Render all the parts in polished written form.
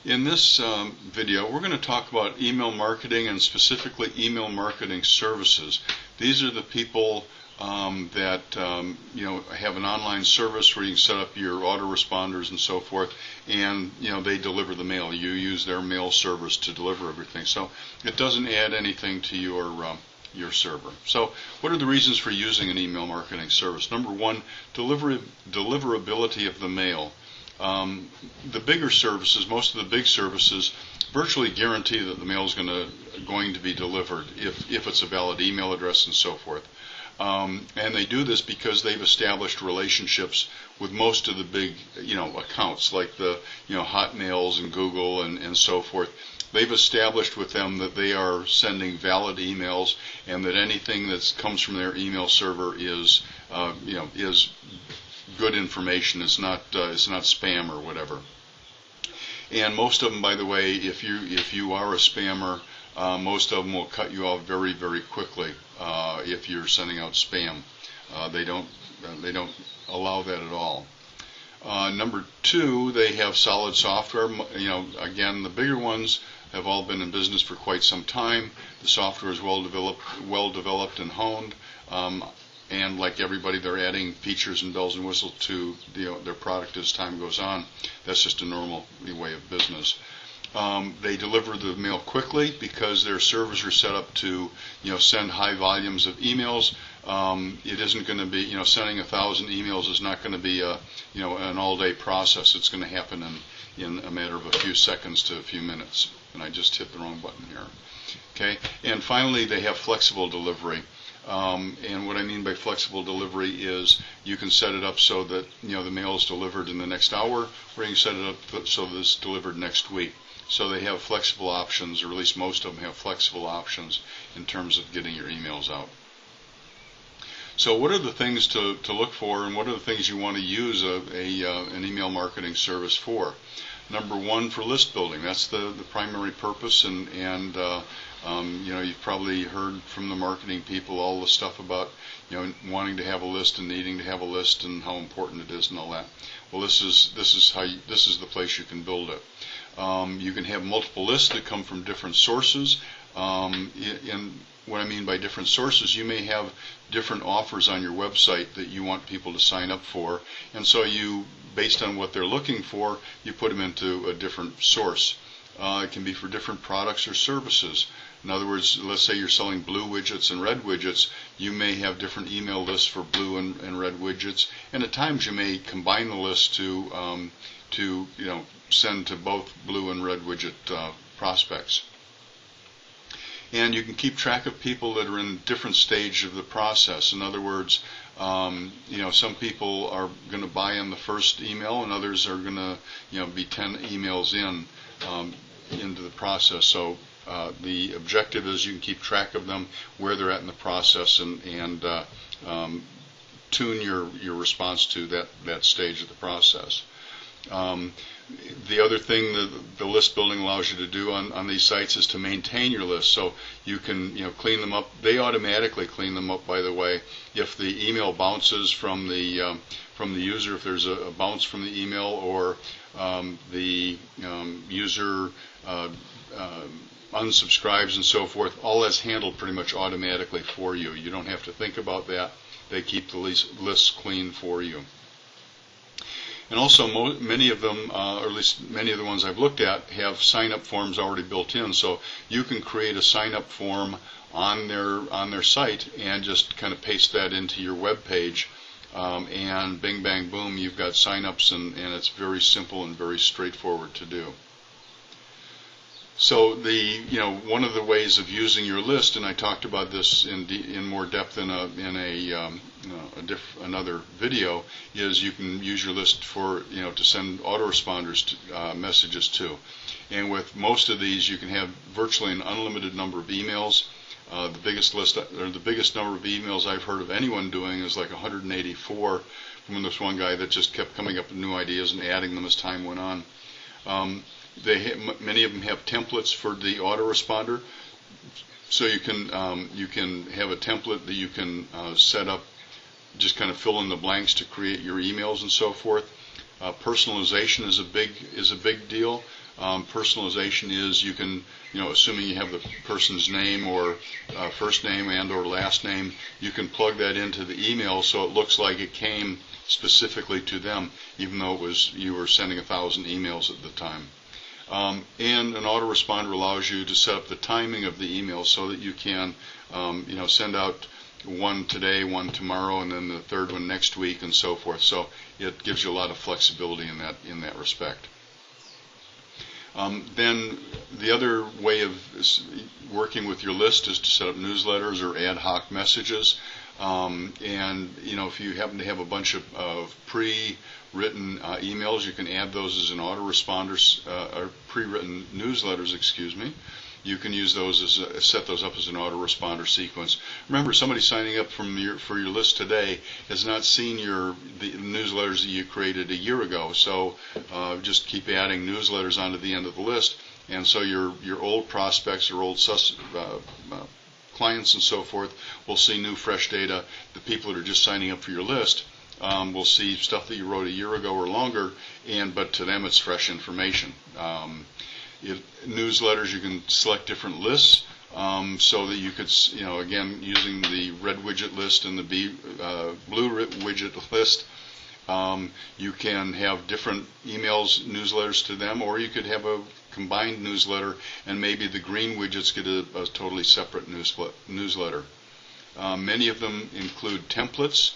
In this video, we're going to talk about email marketing and specifically email marketing services. These are the people that have an online service where you can set up your autoresponders and so forth, and they deliver the mail. You use their mail service to deliver everything. So it doesn't add anything to your server. So what are the reasons for using an email marketing service? Number one, deliverability of the mail. The bigger services, most of the big services, virtually guarantee that the mail is going to be delivered if it's a valid email address and so forth. And they do this because they've established relationships with most of the big accounts like the Hotmails and Google and so forth. They've established with them that they are sending valid emails and that anything that comes from their email server is good information. It's not spam or whatever. And most of them, by the way, if you are a spammer, most of them will cut you off very, very quickly if you're sending out spam. They don't allow that at all. Number two, they have solid software. Again, the bigger ones have all been in business for quite some time. The software is well developed and honed. And like everybody, they're adding features and bells and whistles to their product as time goes on. That's just a normal way of business. They deliver the mail quickly because their servers are set up to send high volumes of emails. It isn't going to be sending 1,000 emails is not going to be an all-day process. It's going to happen in a matter of a few seconds to a few minutes. And I just hit the wrong button here. Okay. And finally, they have flexible delivery. And what I mean by flexible delivery is you can set it up so that the mail is delivered in the next hour, or you can set it up so that it's delivered next week. So they have flexible options, or at least most of them have flexible options in terms of getting your emails out. So what are the things to look for, and what are the things you want to use an email marketing service for? Number one, for list building. That's the primary purpose, and you've probably heard from the marketing people all the stuff about wanting to have a list and needing to have a list and how important it is and all that. Well, this is the place you can build it. You can have multiple lists that come from different sources. And what I mean by different sources, you may have different offers on your website that you want people to sign up for, and so based on what they're looking for, you put them into a different source. It can be for different products or services. In other words, let's say you're selling blue widgets and red widgets. You may have different email lists for blue and red widgets, and at times you may combine the lists to send to both blue and red widget prospects. And you can keep track of people that are in different stage of the process. In other words, some people are going to buy in the first email, and others are going to be 10 emails into the process. So the objective is you can keep track of them, where they're at in the process, and tune your response to that stage of the process. The other thing that the list building allows you to do on these sites is to maintain your list. So you can clean them up. They automatically clean them up, by the way. If the email bounces from the user, if there's a bounce from the email, or the user unsubscribes and so forth, all that's handled pretty much automatically for you. You don't have to think about that. They keep the lists clean for you. And also, many of them, or at least many of the ones I've looked at, have sign-up forms already built in. So you can create a sign-up form on their site and just kind of paste that into your web page, and bing, bang, boom, you've got sign-ups, and it's very simple and very straightforward to do. So one of the ways of using your list, and I talked about this in more depth in another video, is you can use your list for to send autoresponders messages to. And with most of these, you can have virtually an unlimited number of emails. The biggest number of emails I've heard of anyone doing is like 184 from this one guy that just kept coming up with new ideas and adding them as time went on. Many of them have templates for the autoresponder, so you can have a template that you can set up, just kind of fill in the blanks to create your emails and so forth. Personalization is a big deal. Personalization is you can, assuming you have the person's name or first name and or last name, you can plug that into the email so it looks like it came specifically to them, even though you were sending 1,000 emails at the time. And an autoresponder allows you to set up the timing of the email so that you can, send out one today, one tomorrow, and then the third one next week, and so forth. So it gives you a lot of flexibility in that respect. Then the other way of working with your list is to set up newsletters or ad hoc messages. And if you happen to have a bunch of pre-written emails, you can add those as an autoresponder, or pre-written newsletters, excuse me. You can use those set those up as an autoresponder sequence. Remember, somebody signing up for your list today has not seen the newsletters that you created a year ago. So just keep adding newsletters onto the end of the list, and so your old prospects or old clients and so forth will see new, fresh data. The people that are just signing up for your list will see stuff that you wrote a year ago or longer, but to them it's fresh information. Newsletters, you can select different lists so that you could, again, using the red widget list and the blue widget list, you can have different emails, newsletters to them, or you could have a combined newsletter and maybe the green widgets get a totally separate newsletter. Many of them include templates.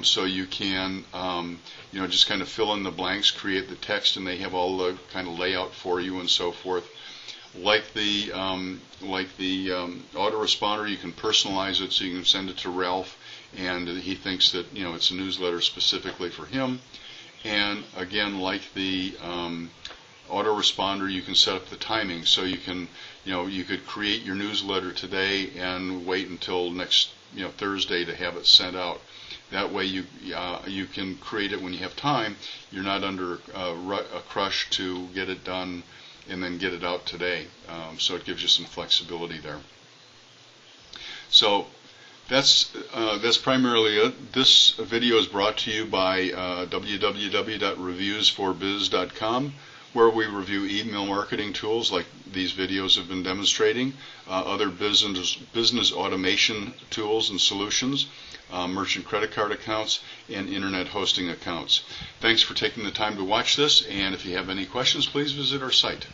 So you can, just kind of fill in the blanks, create the text, and they have all the kind of layout for you and so forth. Like the autoresponder, you can personalize it, so you can send it to Ralph, and he thinks that it's a newsletter specifically for him. And again, like the autoresponder, you can set up the timing, so you can, you could create your newsletter today and wait until next Thursday to have it sent out. That way you can create it when you have time. You're not under a crush to get it done and then get it out today. So it gives you some flexibility there. So that's primarily it. This video is brought to you by www.reviewsforbiz.com, where we review email marketing tools like these videos have been demonstrating, other business automation tools and solutions, merchant credit card accounts, and internet hosting accounts. Thanks for taking the time to watch this, and if you have any questions, please visit our site.